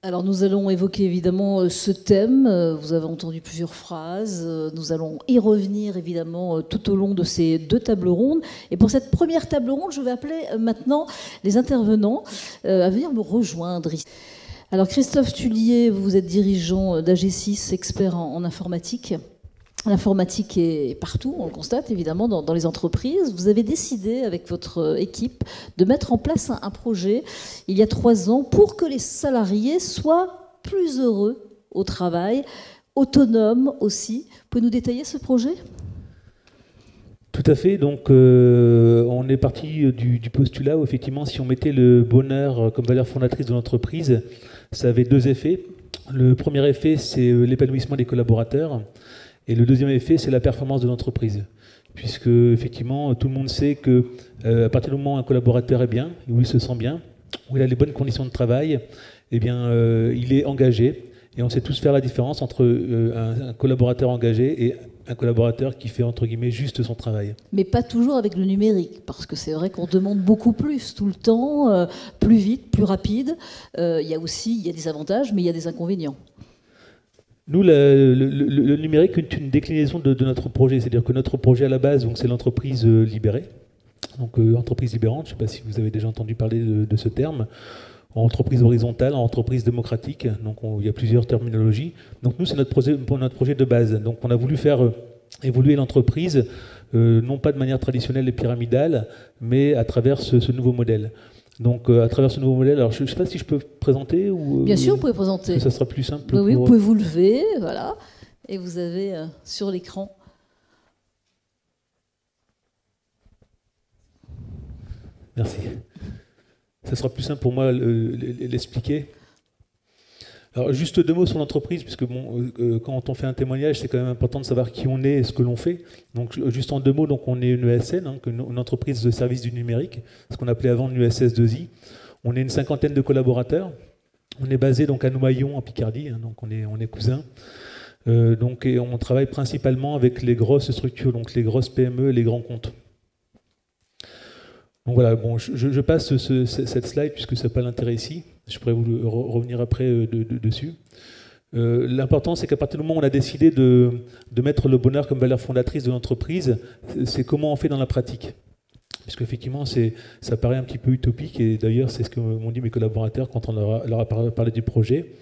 Alors nous allons évoquer évidemment ce thème, vous avez entendu plusieurs phrases, nous allons y revenir évidemment tout au long de ces deux tables rondes. Et pour cette première table ronde, je vais appeler maintenant les intervenants à venir me rejoindre. Alors Christophe Tullier, vous êtes dirigeant d'AG6, expert en informatique. L'informatique est partout, on le constate évidemment dans les entreprises. Vous avez décidé avec votre équipe de mettre en place un projet il y a 3 ans pour que les salariés soient plus heureux au travail, autonomes aussi. Vous pouvez nous détailler ce projet ? Tout à fait. Donc, on est parti du postulat où effectivement, si on mettait le bonheur comme valeur fondatrice de l'entreprise, ça avait 2 effets. Le premier effet, c'est l'épanouissement des collaborateurs. Et le deuxième effet, c'est la performance de l'entreprise. Puisque, effectivement, tout le monde sait que à partir du moment où un collaborateur est bien, où il se sent bien, où il a les bonnes conditions de travail, eh bien, il est engagé. Et on sait tous faire la différence entre un collaborateur engagé et un collaborateur qui fait, entre guillemets, juste son travail. Mais pas toujours avec le numérique, parce que c'est vrai qu'on demande beaucoup plus tout le temps, plus vite, plus rapide. Il y a des avantages, mais il y a des inconvénients. Nous, le numérique est une déclinaison de notre projet. C'est-à-dire que notre projet à la base, c'est l'entreprise libérée, donc entreprise libérante. Je ne sais pas si vous avez déjà entendu parler de ce terme. Entreprise horizontale, entreprise démocratique. Donc il y a plusieurs terminologies. Donc nous, c'est notre projet de base. Donc on a voulu faire évoluer l'entreprise, non pas de manière traditionnelle et pyramidale, mais à travers ce nouveau modèle. Donc, à travers ce nouveau modèle, alors je ne sais pas si je peux présenter ou... Bien sûr, vous pouvez présenter. Ça sera plus simple. Oui, vous pouvez vous lever, voilà, et vous avez sur l'écran. Merci. Ça sera plus simple pour moi l'expliquer. Alors, juste 2 mots sur l'entreprise, puisque quand on fait un témoignage, c'est quand même important de savoir qui on est et ce que l'on fait. Donc, juste en 2 mots, donc on est une ESN, une entreprise de service du numérique, ce qu'on appelait avant une USS2I. On est une 50aine de collaborateurs. On est basé donc à Noyon, en Picardie, donc on est cousins. Et on travaille principalement avec les grosses structures, donc les grosses PME et les grands comptes. Donc voilà, bon, je passe cette slide puisque ce n'est pas l'intérêt ici. Je pourrais vous revenir après dessus. L'important, c'est qu'à partir du moment où on a décidé de mettre le bonheur comme valeur fondatrice de l'entreprise, c'est comment on fait dans la pratique. Puisque effectivement, ça paraît un petit peu utopique, et d'ailleurs, c'est ce que m'ont dit mes collaborateurs quand on leur a parlé du projet.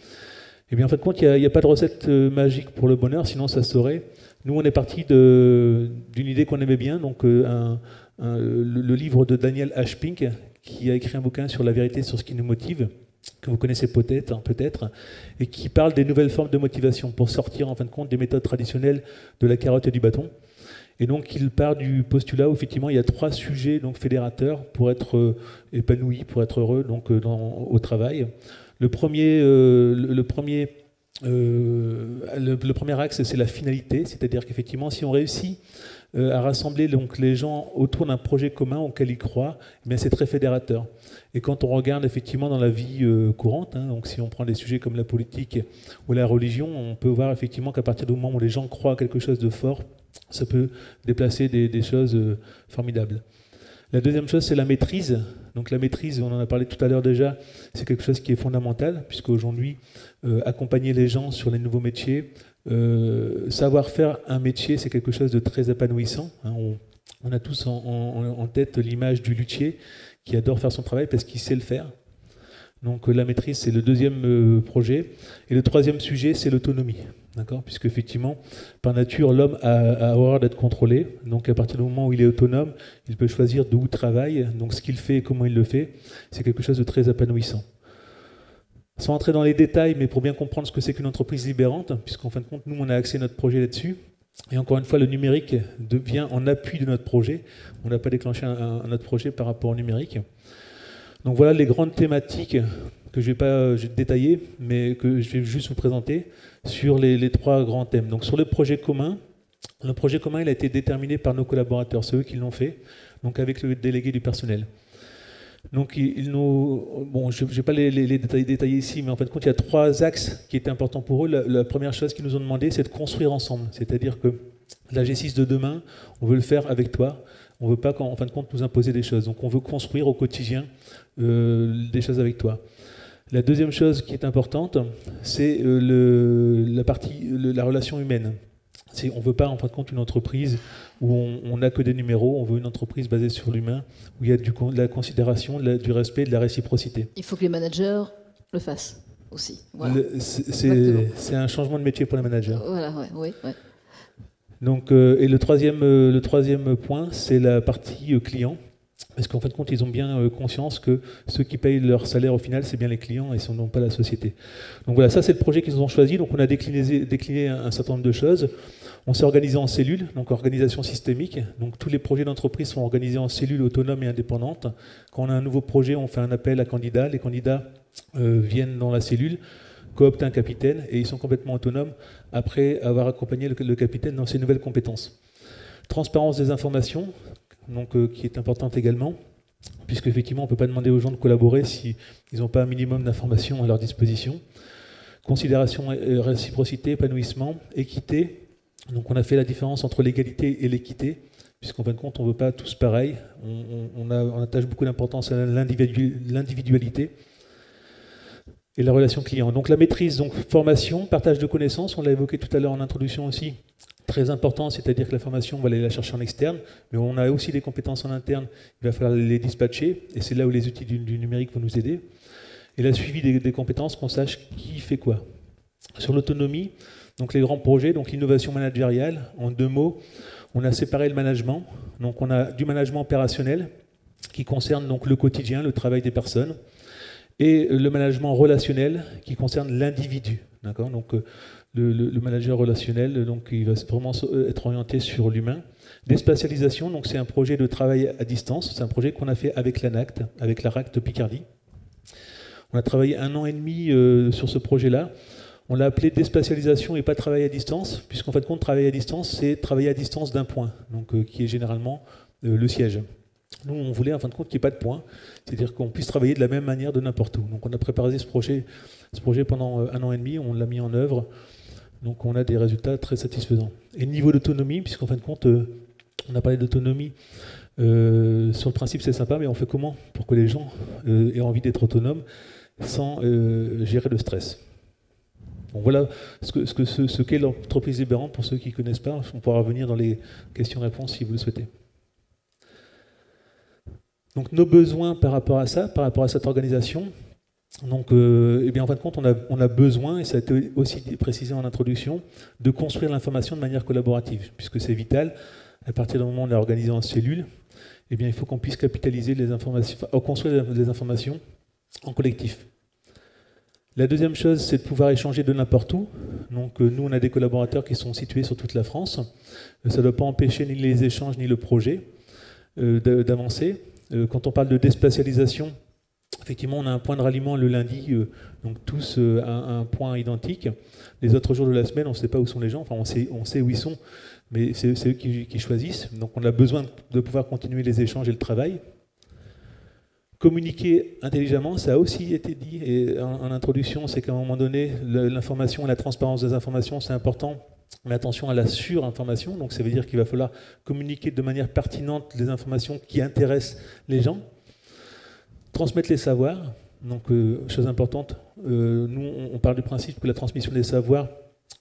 Eh bien, en fait, compte, il n'y a pas de recette magique pour le bonheur, sinon ça se saurait. Nous, on est parti d'une idée qu'on aimait bien, donc le livre de Daniel H. Pink, qui a écrit un bouquin sur la vérité sur ce qui nous motive, que vous connaissez peut-être, et qui parle des nouvelles formes de motivation pour sortir, en fin de compte, des méthodes traditionnelles de la carotte et du bâton. Et donc, il part du postulat où, effectivement, il y a 3 sujets donc, fédérateurs pour être épanoui, pour être heureux au travail. Le premier axe, c'est la finalité, c'est-à-dire qu'effectivement, si on réussit à rassembler donc, les gens autour d'un projet commun auquel ils croient, eh c'est très fédérateur. Et quand on regarde effectivement dans la vie courante, donc si on prend des sujets comme la politique ou la religion, on peut voir effectivement qu'à partir du moment où les gens croient à quelque chose de fort, ça peut déplacer des choses formidables. La deuxième chose, c'est la maîtrise. Donc la maîtrise, on en a parlé tout à l'heure déjà, c'est quelque chose qui est fondamental, puisqu'aujourd'hui, accompagner les gens sur les nouveaux métiers, savoir faire un métier, c'est quelque chose de très épanouissant. On a tous en tête l'image du luthier qui adore faire son travail parce qu'il sait le faire. Donc la maîtrise, c'est le deuxième projet. Et le troisième sujet, c'est l'autonomie. D'accord ? Puisque effectivement, par nature, l'homme a horreur d'être contrôlé. Donc à partir du moment où il est autonome, il peut choisir d'où il travaille. Donc ce qu'il fait et comment il le fait, c'est quelque chose de très épanouissant. Sans entrer dans les détails, mais pour bien comprendre ce que c'est qu'une entreprise libérante, puisqu'en fin de compte, nous, on a axé notre projet là-dessus. Et encore une fois, le numérique devient en appui de notre projet. On n'a pas déclenché notre projet par rapport au numérique. Donc voilà les grandes thématiques que je ne vais pas détailler, mais que je vais juste vous présenter sur les 3 grands thèmes. Donc sur le projet commun, il a été déterminé par nos collaborateurs, ceux qui l'ont fait, donc avec le délégué du personnel. Donc je ne vais pas les détailler ici, mais en fin de compte, il y a 3 axes qui étaient importants pour eux. La première chose qu'ils nous ont demandé, c'est de construire ensemble. C'est-à-dire que la G6 de demain, on veut le faire avec toi. On ne veut pas, en fin de compte, nous imposer des choses. Donc on veut construire au quotidien des choses avec toi. La deuxième chose qui est importante, c'est la relation humaine. On ne veut pas, en fin de compte, une entreprise où on n'a que des numéros. On veut une entreprise basée sur l'humain, où il y a de la considération, du respect, de la réciprocité. Il faut que les managers le fassent aussi. Voilà. C'est un changement de métier pour les managers. Voilà, ouais. Donc, et le troisième point, c'est la partie client. Parce qu'en fin de compte, ils ont bien conscience que ceux qui payent leur salaire au final, c'est bien les clients et non pas la société. Donc voilà, ça c'est le projet qu'ils ont choisi. Donc on a décliné un certain nombre de choses. On s'est organisé en cellules, donc organisation systémique. Donc tous les projets d'entreprise sont organisés en cellules autonomes et indépendantes. Quand on a un nouveau projet, on fait un appel à candidats. Les candidats viennent dans la cellule, cooptent un capitaine et ils sont complètement autonomes après avoir accompagné le capitaine dans ses nouvelles compétences. Transparence des informations, donc, qui est importante également, puisqu'effectivement on ne peut pas demander aux gens de collaborer s'ils n'ont pas un minimum d'informations à leur disposition. Considération, réciprocité, épanouissement, équité. Donc on a fait la différence entre l'égalité et l'équité, puisqu'en fin de compte on ne veut pas tous pareil. On attache beaucoup d'importance à l'individualité et la relation client. Donc la maîtrise, donc formation, partage de connaissances, on l'a évoqué tout à l'heure en introduction aussi. Très important, c'est-à-dire que la formation, on va aller la chercher en externe, mais on a aussi des compétences en interne, il va falloir les dispatcher, et c'est là où les outils du numérique vont nous aider. Et la suivi des compétences, qu'on sache qui fait quoi. Sur l'autonomie, donc les grands projets, donc l'innovation managériale, en 2 mots, on a séparé le management. Donc on a du management opérationnel, qui concerne donc le quotidien, le travail des personnes, et le management relationnel, qui concerne l'individu. D'accord ? Donc, le manager relationnel, donc, il va vraiment être orienté sur l'humain. Déspatialisation, donc c'est un projet de travail à distance. C'est un projet qu'on a fait avec l'ANACT, avec la RACT Picardie. On a travaillé 1 an et demi sur ce projet-là. On l'a appelé déspatialisation et pas travail à distance, puisqu'en fait, compte, travail à distance, c'est travailler à distance d'un point, donc, qui est généralement le siège. Nous, on voulait en fin de compte qu'il n'y ait pas de point, c'est-à-dire qu'on puisse travailler de la même manière de n'importe où. Donc on a préparé ce projet pendant 1 an et demi, on l'a mis en œuvre, donc on a des résultats très satisfaisants. Et le niveau d'autonomie, puisqu'en fin de compte, on a parlé d'autonomie, sur le principe c'est sympa, mais on fait comment pour que les gens aient envie d'être autonomes sans gérer le stress. Donc voilà ce qu'est l'entreprise libérante pour ceux qui ne connaissent pas. On pourra revenir dans les questions-réponses si vous le souhaitez. Donc nos besoins par rapport à ça, par rapport à cette organisation, donc, eh bien, en fin de compte, on a besoin, et ça a été aussi précisé en introduction, de construire l'information de manière collaborative, puisque c'est vital. À partir du moment où on est organisé en cellules, eh bien, il faut qu'on puisse capitaliser les informations, construire les informations en collectif. La deuxième chose, c'est de pouvoir échanger de n'importe où. Donc, nous, on a des collaborateurs qui sont situés sur toute la France. Ça ne doit pas empêcher ni les échanges ni le projet d'avancer. Quand on parle de déspatialisation, effectivement, on a un point de ralliement le lundi, donc tous à un point identique. Les autres jours de la semaine, on ne sait pas où sont les gens, enfin on sait où ils sont, mais c'est eux qui choisissent. Donc on a besoin de pouvoir continuer les échanges et le travail. Communiquer intelligemment, ça a aussi été dit et en introduction, c'est qu'à un moment donné, l'information et la transparence des informations, c'est important. Mais attention à la surinformation, donc ça veut dire qu'il va falloir communiquer de manière pertinente les informations qui intéressent les gens. Transmettre les savoirs, donc chose importante, nous on parle du principe que la transmission des savoirs,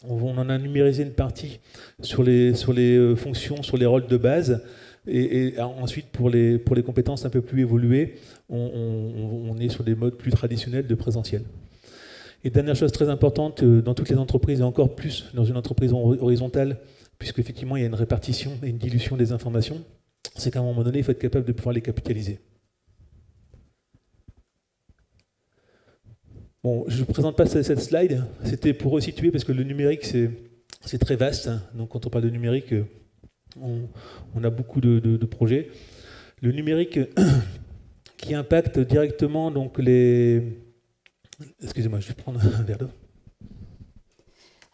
on en a numérisé une partie sur les fonctions, sur les rôles de base, et ensuite pour les compétences un peu plus évoluées, on est sur des modes plus traditionnels de présentiel. Et dernière chose très importante, dans toutes les entreprises, et encore plus dans une entreprise horizontale, puisqu'effectivement il y a une répartition et une dilution des informations, c'est qu'à un moment donné, il faut être capable de pouvoir les capitaliser. Bon, je ne vous présente pas cette slide, c'était pour resituer, parce que le numérique, c'est très vaste. Donc quand on parle de numérique, on a beaucoup de projets. Le numérique qui impacte directement donc les... Excusez-moi, je vais prendre un verre d'eau.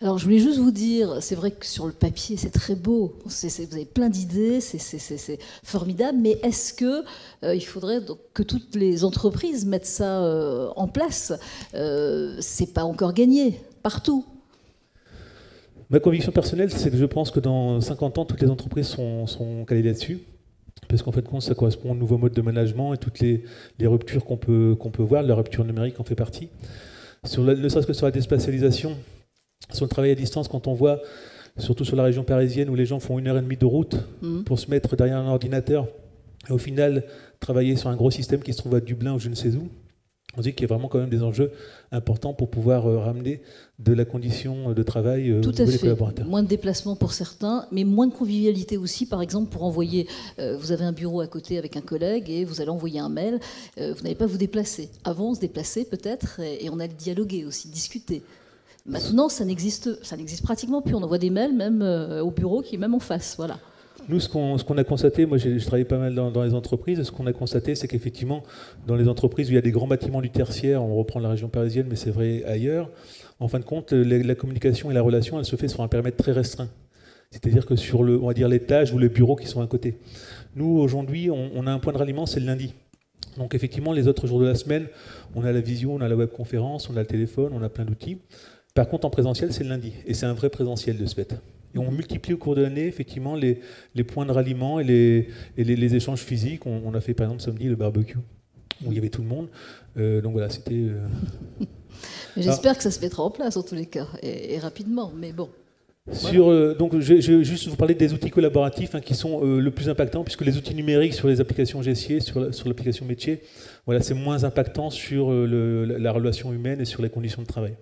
Alors, je voulais juste vous dire, c'est vrai que sur le papier, c'est très beau. Vous avez plein d'idées, c'est formidable. Mais est-ce que il faudrait donc que toutes les entreprises mettent ça en place? C'est pas encore gagné partout. Ma conviction personnelle, c'est que je pense que dans 50 ans, toutes les entreprises sont calées là-dessus. parce qu'en fait, ça correspond au nouveau mode de management et toutes les ruptures qu'on peut voir. La rupture numérique en fait partie. Ne serait-ce que sur la déspatialisation, sur le travail à distance, quand on voit, surtout sur la région parisienne, où les gens font 1h30 de route pour se mettre derrière un ordinateur, et au final, travailler sur un gros système qui se trouve à Dublin ou je ne sais où, on dit qu'il y a vraiment quand même des enjeux importants pour pouvoir ramener de la condition de travail au niveau des collaborateurs. Moins de déplacements pour certains, mais moins de convivialité aussi. Par exemple, pour envoyer, vous avez un bureau à côté avec un collègue et vous allez envoyer un mail, vous n'allez pas vous déplacer. Avant, on se déplaçait peut-être et on allait dialoguer aussi, discuter. Maintenant, ça n'existe pratiquement plus. On envoie des mails même au bureau qui est même en face. Voilà. Nous, ce qu'on a constaté, moi j'ai travaillé pas mal dans les entreprises, ce qu'on a constaté, c'est qu'effectivement, dans les entreprises où il y a des grands bâtiments du tertiaire, on reprend la région parisienne, mais c'est vrai ailleurs, en fin de compte, la communication et la relation, elle se fait sur un périmètre très restreint. C'est-à-dire que sur on va dire l'étage ou les bureaux qui sont à côté. Nous, aujourd'hui, on a un point de ralliement, c'est le lundi. Donc effectivement, les autres jours de la semaine, on a la visio, on a la webconférence, on a le téléphone, on a plein d'outils. Par contre, en présentiel, c'est le lundi. Et c'est un vrai présentiel de ce fait. Et on multiplie au cours de l'année, effectivement, les points de ralliement et les échanges physiques. On a fait, par exemple, samedi, le barbecue, où il y avait tout le monde. Donc voilà, c'était... J'espère que ça se mettra en place, en tous les cas, et rapidement, mais bon. Donc, je vais juste vous parler des outils collaboratifs qui sont le plus impactants, puisque les outils numériques sur les applications GSIE, sur l'application métier, voilà, c'est moins impactant sur la relation humaine et sur les conditions de travail.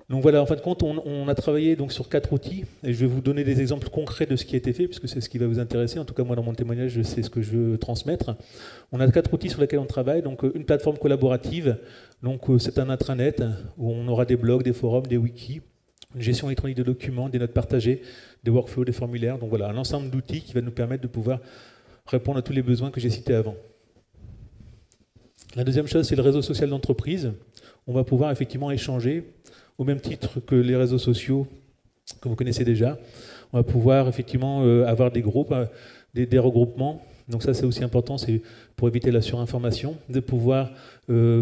Donc voilà, en fin de compte, on a travaillé donc sur 4 outils, et je vais vous donner des exemples concrets de ce qui a été fait, puisque c'est ce qui va vous intéresser. En tout cas, moi, dans mon témoignage, je sais ce que je veux transmettre. On a 4 outils sur lesquels on travaille. Donc, une plateforme collaborative, donc c'est un intranet où on aura des blogs, des forums, des wikis, une gestion électronique de documents, des notes partagées, des workflows, des formulaires. Donc voilà, un ensemble d'outils qui va nous permettre de pouvoir répondre à tous les besoins que j'ai cités avant. La deuxième chose, c'est le réseau social d'entreprise. On va pouvoir effectivement échanger au même titre que les réseaux sociaux que vous connaissez déjà. On va pouvoir effectivement avoir des groupes, des regroupements. Donc ça, c'est aussi important, c'est pour éviter la surinformation, de pouvoir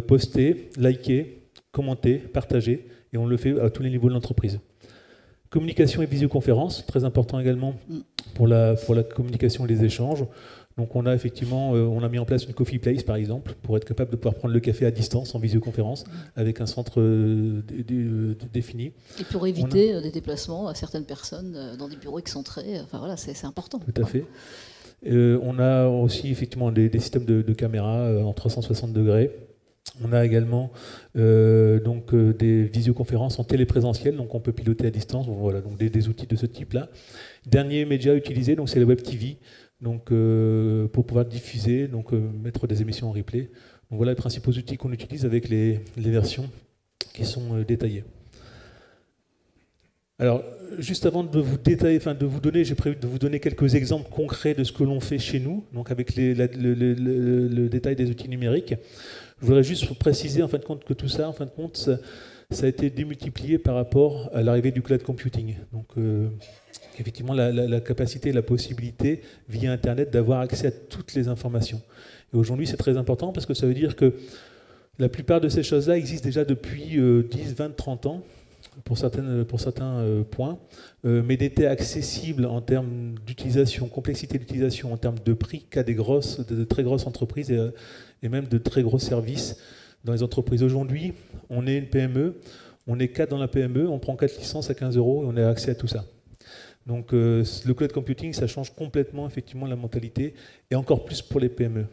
poster, liker, commenter, partager, et on le fait à tous les niveaux de l'entreprise. Communication et visioconférence, très important également pour la communication et les échanges. Donc on a effectivement, on a mis en place une coffee place par exemple, pour être capable de pouvoir prendre le café à distance en visioconférence, avec un centre défini. Et pour éviter des déplacements à certaines personnes dans des bureaux excentrés, enfin voilà, c'est important. Tout à fait. On a aussi effectivement des systèmes de caméras en 360 degrés. On a également des visioconférences en téléprésentiel, donc on peut piloter à distance. Voilà, donc des outils de ce type-là. Dernier média utilisé, donc c'est la Web TV. Donc, pour pouvoir diffuser, donc mettre des émissions en replay. Donc voilà les principaux outils qu'on utilise avec les versions qui sont détaillées. Alors, juste avant de vous détailler, de vous donner, j'ai prévu de vous donner quelques exemples concrets de ce que l'on fait chez nous, donc avec le détail des outils numériques. Je voudrais juste préciser en fin de compte que tout ça, en fin de compte, ça a été démultiplié par rapport à l'arrivée du cloud computing. Donc, effectivement, la capacité et la possibilité, via Internet, d'avoir accès à toutes les informations. Et aujourd'hui, c'est très important parce que ça veut dire que la plupart de ces choses-là existent déjà depuis 10, 20, 30 ans, pour certains points, mais n'étaient accessibles en termes d'utilisation, complexité d'utilisation, en termes de prix qu'à de très grosses entreprises et même de très gros services dans les entreprises. Aujourd'hui, on est une PME, on est 4 dans la PME, on prend 4 licences à 15 € et on a accès à tout ça. Donc le cloud computing, ça change complètement effectivement la mentalité, et encore plus pour les PME.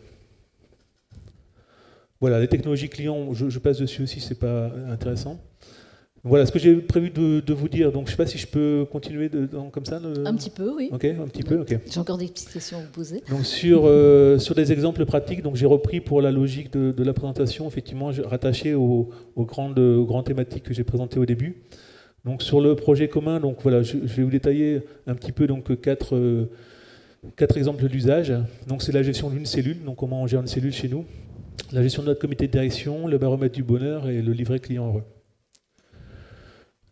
Voilà, les technologies clients, je passe dessus aussi, c'est pas intéressant. Voilà ce que j'ai prévu de vous dire. Donc je ne sais pas si je peux continuer comme ça. Un petit peu, oui. Ok, un petit peu, ok. J'ai encore des petites questions à vous poser. Donc sur des exemples pratiques, donc j'ai repris pour la logique de la présentation, effectivement, rattaché aux grandes thématiques que j'ai présentées au début. Donc sur le projet commun, donc voilà, je vais vous détailler un petit peu donc quatre exemples d'usage. Donc c'est la gestion d'une cellule, donc comment on gère une cellule chez nous, la gestion de notre comité de direction, le baromètre du bonheur et le livret client heureux.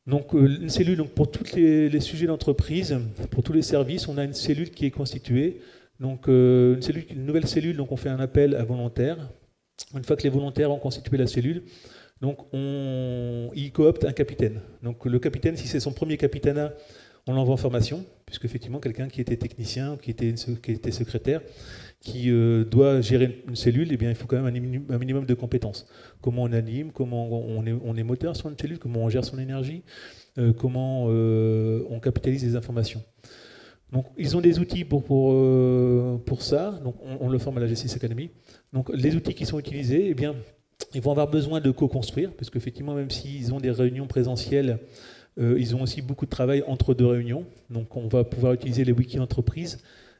Donc une cellule, donc pour tous les sujets d'entreprise, pour tous les services, on a une cellule qui est constituée. Donc une nouvelle cellule, donc on fait un appel à volontaires. Une fois que les volontaires ont constitué la cellule, donc ils cooptent un capitaine. Donc le capitaine, si c'est son premier capitanat, on l'envoie en formation, puisque effectivement quelqu'un qui était technicien, qui était secrétaire, qui doit gérer une cellule, eh bien, il faut quand même un minimum de compétences. Comment on anime, comment on est moteur sur une cellule, comment on gère son énergie, comment on capitalise les informations. Donc, ils ont des outils pour ça. Donc, on le forme à la G6 Academy. Donc, les outils qui sont utilisés, eh bien, ils vont avoir besoin de co-construire, parce qu'effectivement, même s'ils ont des réunions présentielles, ils ont aussi beaucoup de travail entre deux réunions. Donc, on va pouvoir utiliser les wikis entreprises,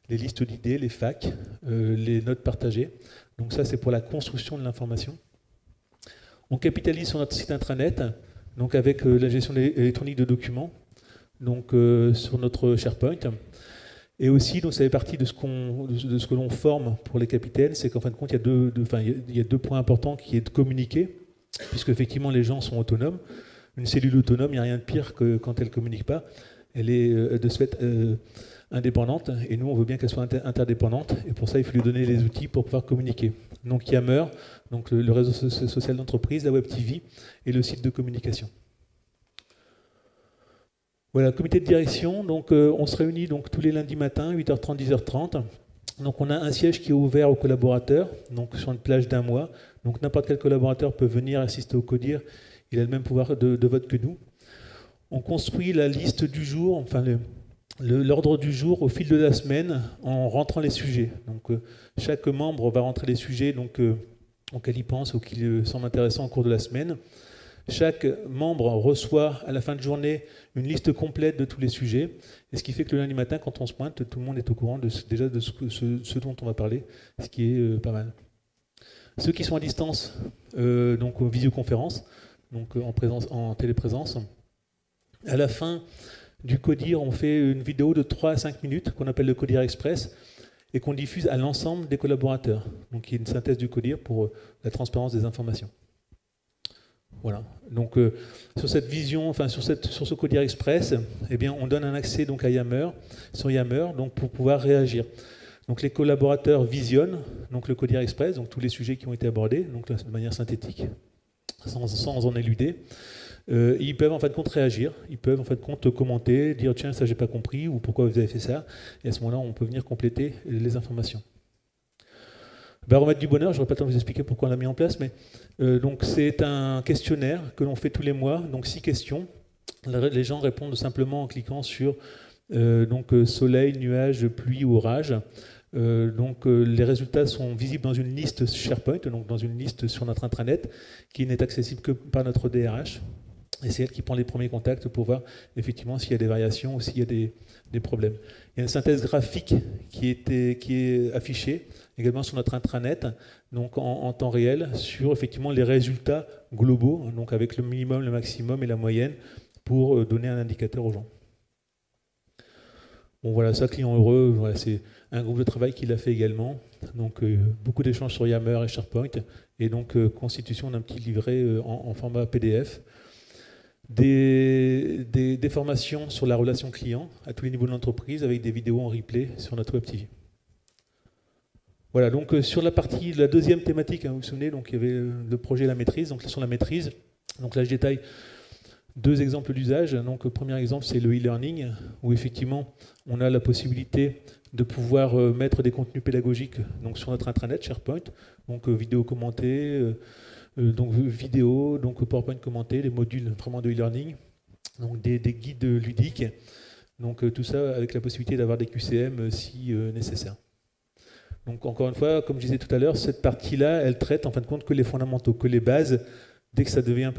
les listes d'idées, les FAQ, les notes partagées. Donc, ça, c'est pour la construction de l'information. On capitalise sur notre site intranet, donc avec la gestion électronique de documents, donc sur notre SharePoint. Et aussi, donc, ça fait partie de ce que l'on forme pour les capitaines, c'est qu'en fin de compte, il y a deux points importants qui est de communiquer, puisque effectivement les gens sont autonomes. Une cellule autonome, il n'y a rien de pire que quand elle ne communique pas. Elle est de ce fait indépendante, et nous, on veut bien qu'elle soit interdépendante, et pour ça, il faut lui donner les outils pour pouvoir communiquer. Donc Yammer, donc le réseau social d'entreprise, la Web TV et le site de communication. Voilà, comité de direction, donc on se réunit donc tous les lundis matins, 8h30, 10h30. Donc on a un siège qui est ouvert aux collaborateurs, donc sur une plage d'un mois. Donc n'importe quel collaborateur peut venir assister au CODIR, il a le même pouvoir de vote que nous. On construit la liste du jour, enfin l'ordre du jour au fil de la semaine en rentrant les sujets. Donc chaque membre va rentrer les sujets auxquels il pense ou qui lui semble intéressant au cours de la semaine. Chaque membre reçoit à la fin de journée une liste complète de tous les sujets, et ce qui fait que le lundi matin, quand on se pointe, tout le monde est au courant déjà de ce dont on va parler, ce qui est pas mal. Ceux qui sont à distance, donc en visioconférence, donc en téléprésence, à la fin du CODIR, on fait une vidéo de 3 à 5 minutes qu'on appelle le CODIR Express et qu'on diffuse à l'ensemble des collaborateurs. Donc il y a une synthèse du CODIR pour la transparence des informations. Voilà. Donc sur cette vision, enfin sur ce CODIR Express, eh bien on donne un accès donc à Yammer, sur Yammer, donc pour pouvoir réagir. Donc les collaborateurs visionnent donc le CODIR Express, donc tous les sujets qui ont été abordés, donc de manière synthétique, sans en éluder. Ils peuvent en fin de compte réagir, ils peuvent en fin de compte commenter, dire tiens ça j'ai pas compris ou pourquoi vous avez fait ça, et à ce moment-là on peut venir compléter les informations. Baromètre du bonheur, je n'aurai pas le temps de vous expliquer pourquoi on l'a mis en place, mais donc c'est un questionnaire que l'on fait tous les mois, donc 6 questions. Les gens répondent simplement en cliquant sur soleil, nuage, pluie ou orage. Les résultats sont visibles dans une liste SharePoint, donc dans une liste sur notre intranet, qui n'est accessible que par notre DRH. Et c'est elle qui prend les premiers contacts pour voir effectivement s'il y a des variations ou s'il y a des problèmes. Il y a une synthèse graphique qui est affichée également sur notre intranet, donc en temps réel, sur effectivement les résultats globaux, donc avec le minimum, le maximum et la moyenne, pour donner un indicateur aux gens. Bon voilà, ça, client heureux, voilà, c'est un groupe de travail qui l'a fait également. Donc beaucoup d'échanges sur Yammer et SharePoint, et donc constitution d'un petit livret en format PDF. Des formations sur la relation client à tous les niveaux de l'entreprise avec des vidéos en replay sur notre Web TV. Voilà, donc sur la deuxième thématique, vous vous souvenez, donc il y avait le projet La Maîtrise, donc sur la maîtrise. Donc là je détaille 2 exemples d'usage. Donc le premier exemple c'est le e-learning, où effectivement on a la possibilité de pouvoir mettre des contenus pédagogiques donc sur notre intranet SharePoint, donc vidéo commentée, donc vidéo, donc PowerPoint commenté, les modules vraiment de e-learning, donc des guides ludiques, donc tout ça avec la possibilité d'avoir des QCM si nécessaire. Donc encore une fois, comme je disais tout à l'heure, cette partie-là, elle traite en fin de compte que les fondamentaux, que les bases. Dès que ça devient un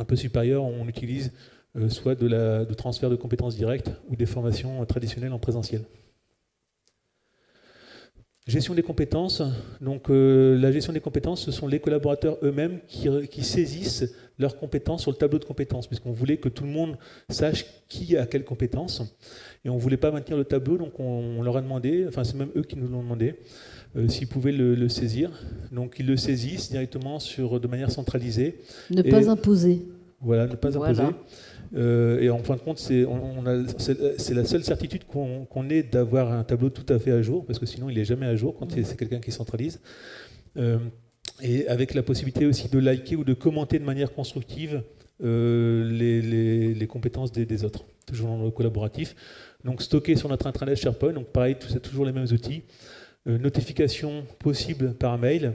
peu supérieur, on utilise soit de transfert de compétences directes ou des formations traditionnelles en présentiel. Gestion des compétences. Donc la gestion des compétences, ce sont les collaborateurs eux-mêmes qui saisissent leurs compétences sur le tableau de compétences, puisqu'on voulait que tout le monde sache qui a quelles compétences. Et on ne voulait pas maintenir le tableau, donc on leur a demandé, enfin c'est même eux qui nous l'ont demandé, s'ils pouvaient le saisir. Donc ils le saisissent directement de manière centralisée. Ne pas imposer. Voilà, ne pas imposer. Et en fin de compte, c'est la seule certitude qu'on ait d'avoir un tableau tout à fait à jour, parce que sinon il n'est jamais à jour quand c'est quelqu'un qui centralise. Et avec la possibilité aussi de liker ou de commenter de manière constructive les compétences des autres, toujours dans le collaboratif. Donc stocké sur notre intranet SharePoint, donc pareil, c'est toujours les mêmes outils. Notification possible par mail.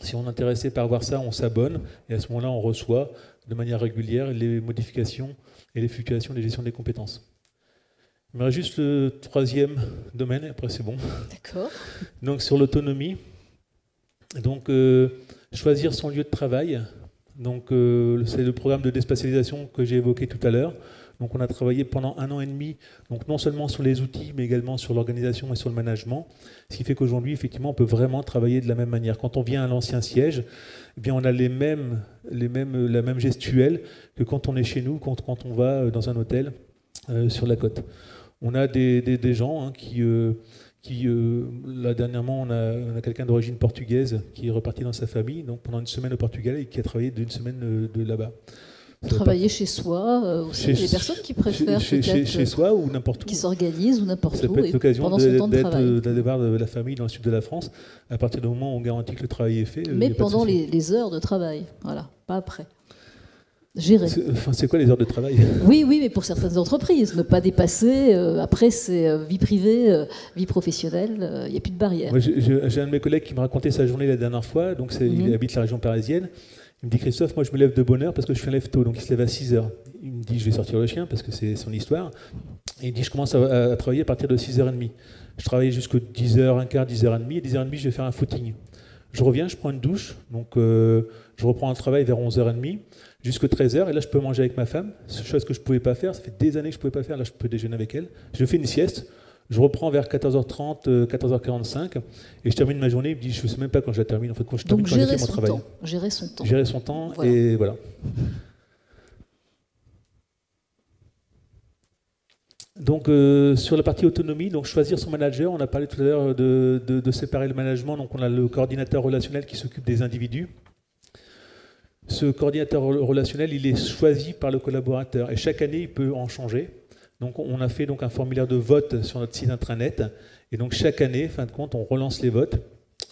Si on est intéressé par voir ça, on s'abonne et à ce moment-là, on reçoit de manière régulière les modifications et les fluctuations des gestions des compétences. Il me reste juste le troisième domaine, et après c'est bon. D'accord. Donc sur l'autonomie, donc choisir son lieu de travail. Donc c'est le programme de déspatialisation que j'ai évoqué tout à l'heure. Donc on a travaillé pendant 1 an et demi, donc non seulement sur les outils, mais également sur l'organisation et sur le management. Ce qui fait qu'aujourd'hui, effectivement, on peut vraiment travailler de la même manière. Quand on vient à l'ancien siège, eh bien, on a la même gestuelle que quand on est chez nous, quand on va dans un hôtel sur la côte. On a des gens là dernièrement, on a quelqu'un d'origine portugaise qui est reparti dans sa famille, donc pendant une semaine au Portugal et qui a travaillé d'une semaine de là-bas. Travailler chez soi, aussi des personnes qui préfèrent chez soi ou n'importe où. Qui s'organisent ou n'importe où. Ça peut être l'occasion d'aller voir de la famille dans le sud de la France, à partir du moment où on garantit que le travail est fait. Mais pendant les heures de travail, voilà, pas après. Gérer. C'est quoi les heures de travail? Oui, mais pour certaines entreprises, ne pas dépasser. Après, c'est vie privée, vie professionnelle, il n'y a plus de barrière. Moi, j'ai un de mes collègues qui me racontait sa journée la dernière fois, donc il habite la région parisienne. Il me dit, Christophe, moi je me lève de bonne heure parce que je suis un lève tôt, donc il se lève à 6h. Il me dit, je vais sortir le chien parce que c'est son histoire. Et il me dit, je commence à travailler à partir de 6h30. Je travaille jusqu'à 10h15, 10h30, et 10h30 je vais faire un footing. Je reviens, je prends une douche, donc je reprends le travail vers 11h30, jusqu'à 13h, et là je peux manger avec ma femme, chose que je ne pouvais pas faire, ça fait des années que je ne pouvais pas faire, là je peux déjeuner avec elle. Je fais une sieste. Je reprends vers 14h30, 14h45 et je termine ma journée. Il me dit, je ne sais même pas quand je la termine. En fait, quand je termine, quand j'ai fait mon travail. Gérer son temps. Gérer son temps, voilà. Et voilà. Donc, sur la partie autonomie, donc choisir son manager. On a parlé tout à l'heure de séparer le management. Donc, on a le coordinateur relationnel qui s'occupe des individus. Ce coordinateur relationnel, il est choisi par le collaborateur et chaque année, il peut en changer. Donc on a fait donc un formulaire de vote sur notre site intranet et donc chaque année, fin de compte, on relance les votes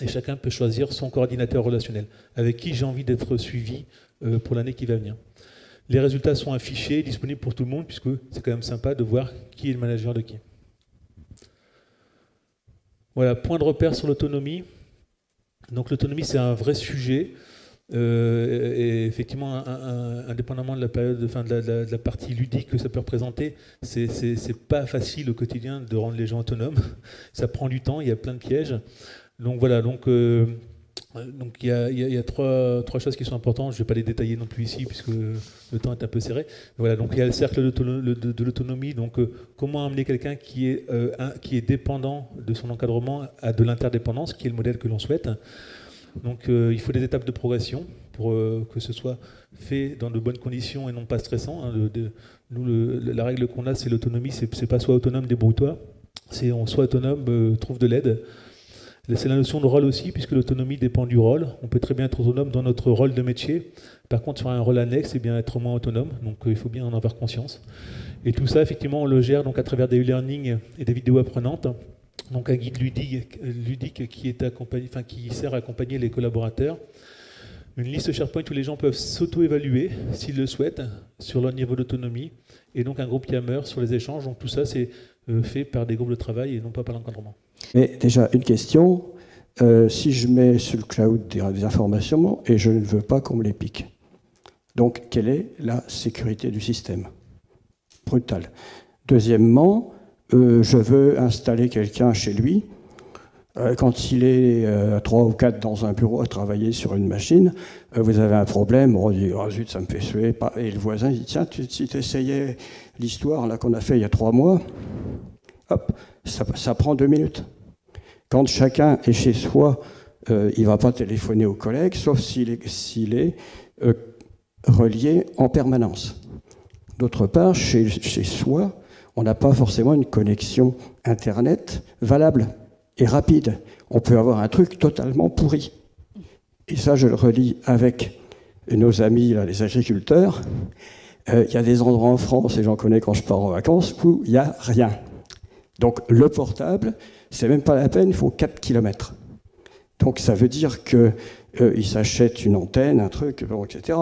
et chacun peut choisir son coordinateur relationnel avec qui j'ai envie d'être suivi pour l'année qui va venir. Les résultats sont affichés, disponibles pour tout le monde puisque c'est quand même sympa de voir qui est le manager de qui. Voilà, point de repère sur l'autonomie. Donc l'autonomie, c'est un vrai sujet. Et effectivement, indépendamment de la période, de la partie ludique que ça peut représenter, c'est pas facile au quotidien de rendre les gens autonomes. Ça prend du temps, il y a plein de pièges. Donc voilà, donc il y a trois choses qui sont importantes. Je ne vais pas les détailler non plus ici puisque le temps est un peu serré. Voilà, donc il y a le cercle de l'autonomie. Donc comment amener quelqu'un qui est dépendant de son encadrement à de l'interdépendance, qui est le modèle que l'on souhaite. Donc il faut des étapes de progression pour que ce soit fait dans de bonnes conditions et non pas stressant. Hein. La règle qu'on a, c'est l'autonomie, c'est pas soit autonome, débrouille-toi, c'est on soit autonome, trouve de l'aide. C'est la notion de rôle aussi, puisque l'autonomie dépend du rôle. On peut très bien être autonome dans notre rôle de métier. Par contre, sur un rôle annexe, c'est bien être moins autonome. Donc il faut bien en avoir conscience. Et tout ça, effectivement, on le gère donc à travers des e-learning et des vidéos apprenantes. Donc un guide ludique qui sert à accompagner les collaborateurs. Une liste SharePoint où les gens peuvent s'auto-évaluer, s'ils le souhaitent, sur leur niveau d'autonomie. Et donc un groupe Yammer sur les échanges. Donc tout ça, c'est fait par des groupes de travail et non pas par l'encadrement. Mais déjà, une question. Si je mets sur le cloud des informations et je ne veux pas qu'on me les pique, donc quelle est la sécurité du système? Brutal. Deuxièmement, je veux installer quelqu'un chez lui. Quand il est 3 ou 4 dans un bureau à travailler sur une machine, vous avez un problème, on dit oh, zut, ça me fait suer. Et le voisin dit tiens, si tu essayais l'histoire là qu'on a fait il y a 3 mois, hop, ça prend 2 minutes. Quand chacun est chez soi, il ne va pas téléphoner aux collègues, sauf s'il est relié en permanence. D'autre part, chez soi, on n'a pas forcément une connexion Internet valable et rapide. On peut avoir un truc totalement pourri. Et ça, je le relis avec nos amis, là, les agriculteurs. Il y a des endroits en France, et j'en connais quand je pars en vacances, où il n'y a rien. Donc le portable, c'est même pas la peine, il faut 4 km. Donc ça veut dire qu'il s'achète une antenne, un truc, bon, etc.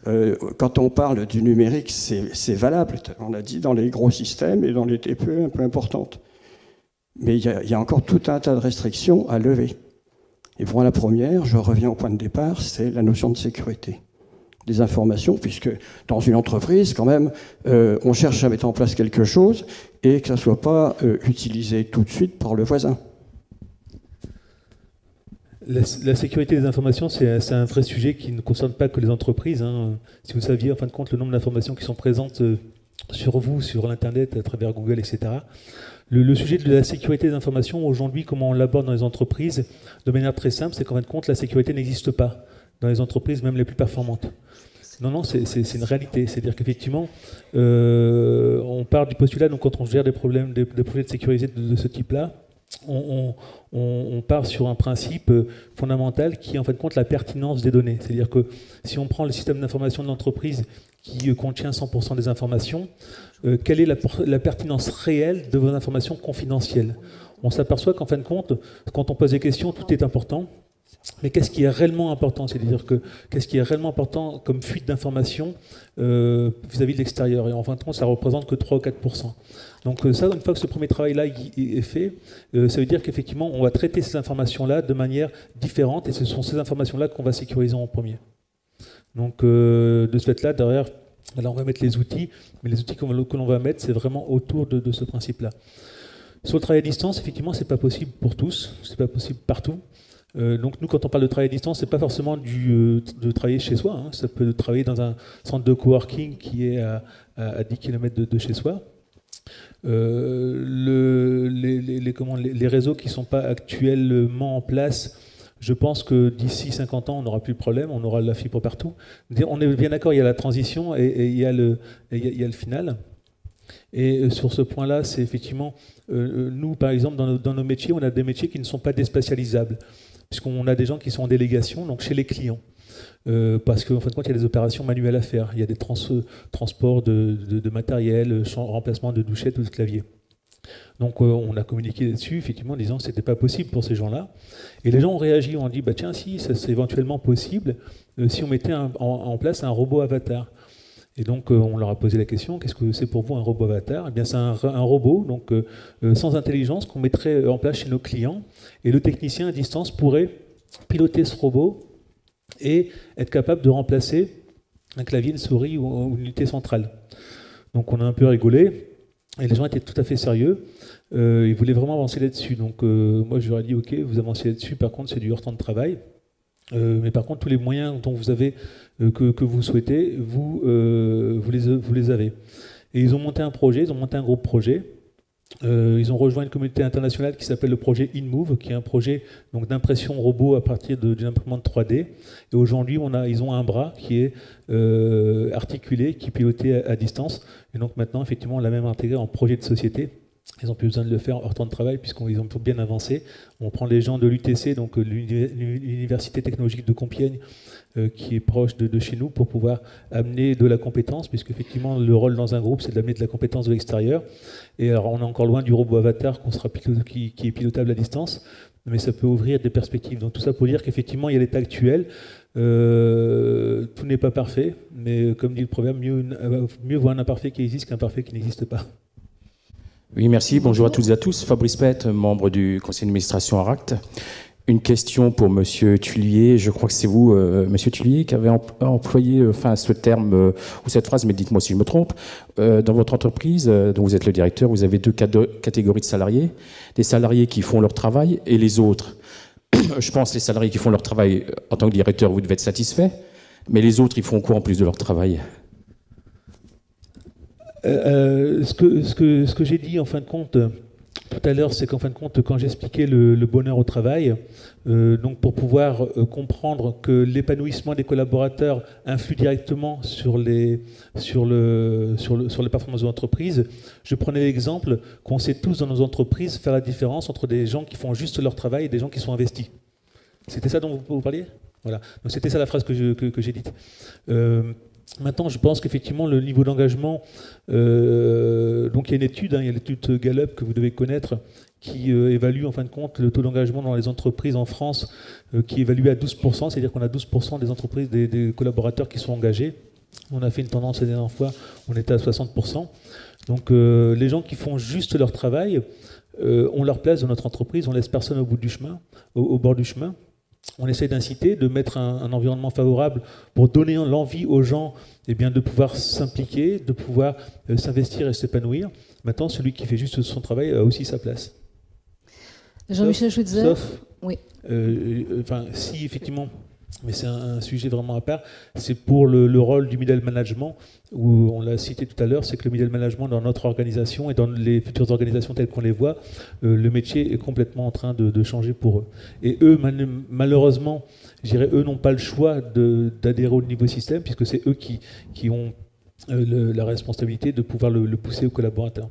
Quand on parle du numérique, c'est valable, on a dit, dans les gros systèmes et dans les TPE un peu importantes. Mais il y a encore tout un tas de restrictions à lever. Et pour la première, je reviens au point de départ, c'est la notion de sécurité des informations, puisque dans une entreprise, quand même, on cherche à mettre en place quelque chose et que ça ne soit pas utilisé tout de suite par le voisin. La sécurité des informations, c'est un vrai sujet qui ne concerne pas que les entreprises. Hein. Si vous saviez, en fin de compte, le nombre d'informations qui sont présentes sur vous, sur l'Internet, à travers Google, etc. Le sujet de la sécurité des informations, aujourd'hui, comment on l'aborde dans les entreprises, de manière très simple, c'est qu'en fin de compte, la sécurité n'existe pas dans les entreprises, même les plus performantes. Non, c'est une réalité. C'est-à-dire qu'effectivement, on part du postulat, donc quand on gère des projets de sécurité de ce type-là, on part sur un principe fondamental qui est en fin de compte la pertinence des données. C'est-à-dire que si on prend le système d'information de l'entreprise qui contient 100% des informations, quelle est la pertinence réelle de vos informations confidentielles? On s'aperçoit qu'en fin de compte, quand on pose des questions, tout est important. Mais qu'est-ce qui est réellement important? C'est-à-dire que qu'est-ce qui est réellement important comme fuite d'informations vis-à-vis de l'extérieur? Et en fin de compte, ça ne représente que 3 ou 4%. Donc ça, une fois que ce premier travail-là est fait, ça veut dire qu'effectivement, on va traiter ces informations-là de manière différente, et ce sont ces informations-là qu'on va sécuriser en premier. Donc de ce fait-là, derrière, là, on va mettre les outils, mais les outils que l'on va mettre, c'est vraiment autour de ce principe-là. Sur le travail à distance, effectivement, c'est pas possible pour tous, c'est pas possible partout. Donc nous, quand on parle de travail à distance, c'est pas forcément de travailler chez soi, hein. Ça peut travailler dans un centre de coworking qui est à 10 km de chez soi. Les réseaux qui ne sont pas actuellement en place, je pense que d'ici 50 ans, on n'aura plus de problème, on aura la fibre partout. On est bien d'accord, il y a la transition et il y a le final. Et sur ce point-là, c'est effectivement, nous, par exemple, dans nos métiers, on a des métiers qui ne sont pas déspatialisables, puisqu'on a des gens qui sont en délégation, donc chez les clients. Parce qu'en fin de compte, il y a des opérations manuelles à faire. Il y a des transports de matériel, remplacement de douchettes ou de clavier. Donc on a communiqué là-dessus, effectivement, en disant que ce n'était pas possible pour ces gens-là. Et les gens ont réagi, on dit, bah, tiens, si, ça c'est éventuellement possible, si on mettait en place un robot avatar. Et donc on leur a posé la question, qu'est-ce que c'est pour vous un robot avatar? Eh bien c'est un robot donc, sans intelligence qu'on mettrait en place chez nos clients, et le technicien à distance pourrait piloter ce robot et être capable de remplacer un clavier, une souris ou une unité centrale. Donc on a un peu rigolé, et les gens étaient tout à fait sérieux, ils voulaient vraiment avancer là-dessus. Donc moi je leur ai dit, ok, vous avancez là-dessus, par contre c'est du hors temps de travail, mais par contre tous les moyens dont vous avez, que vous souhaitez, vous les avez. Et ils ont monté un projet, ils ont monté un gros projet. Ils ont rejoint une communauté internationale qui s'appelle le projet InMove, qui est un projet d'impression robot à partir d'une imprimante 3D. Et aujourd'hui, ils ont un bras qui est articulé, qui est piloté à distance. Et donc maintenant, effectivement, on l'a même intégré en projet de société. Ils n'ont plus besoin de le faire hors temps de travail, puisqu'ils ont bien avancé. On prend les gens de l'UTC, donc l'Université technologique de Compiègne, qui est proche de chez nous, pour pouvoir amener de la compétence, puisque effectivement le rôle dans un groupe, c'est d'amener de la compétence de l'extérieur. Et alors on est encore loin du robot avatar qui est pilotable à distance, mais ça peut ouvrir des perspectives. Donc tout ça pour dire qu'effectivement il y a l'état actuel, tout n'est pas parfait, mais comme dit le proverbe, mieux vaut un imparfait qui existe qu'un parfait qui n'existe pas. Oui, merci. Bonjour à toutes et à tous. Fabrice Pett, membre du conseil d'administration ARACT. Une question pour Monsieur Tullier. Je crois que c'est vous, Monsieur Tullier, qui avez employé ce terme ou cette phrase, mais dites-moi si je me trompe. Dans votre entreprise, dont vous êtes le directeur, vous avez deux catégories de salariés. Des salariés qui font leur travail et les autres. Je pense que les salariés qui font leur travail en tant que directeur, vous devez être satisfait. Mais les autres, ils font quoi en plus de leur travail ? Ce que j'ai dit en fin de compte tout à l'heure, c'est qu'en fin de compte, quand j'expliquais le bonheur au travail, donc pour pouvoir comprendre que l'épanouissement des collaborateurs influe directement sur les performances de l'entreprise, je prenais l'exemple qu'on sait tous dans nos entreprises faire la différence entre des gens qui font juste leur travail et des gens qui sont investis. C'était ça dont vous parliez ? Voilà. Donc c'était ça la phrase que j'ai dite. Maintenant, je pense qu'effectivement, le niveau d'engagement, donc il y a une étude, il y a l'étude Gallup que vous devez connaître, qui évalue en fin de compte le taux d'engagement dans les entreprises en France, qui est évalué à 12%, c'est-à-dire qu'on a 12% des entreprises, des collaborateurs qui sont engagés. On a fait une tendance la dernière fois, on était à 60%. Donc les gens qui font juste leur travail, on leur place dans notre entreprise, on laisse personne au bout du chemin, au bord du chemin. On essaie d'inciter, de mettre un environnement favorable pour donner l'envie aux gens de pouvoir s'impliquer, de pouvoir s'investir et s'épanouir. Maintenant, celui qui fait juste son travail a aussi sa place. Jean-Michel Schweitzer. Sauf, oui. Si effectivement, mais c'est un sujet vraiment à part, c'est pour le rôle du middle management, où on l'a cité tout à l'heure, c'est que le middle management dans notre organisation et dans les futures organisations telles qu'on les voit, le métier est complètement en train de changer pour eux. Et eux, malheureusement, je dirais, eux n'ont pas le choix d'adhérer au niveau système, puisque c'est eux qui ont la responsabilité de pouvoir le pousser aux collaborateurs.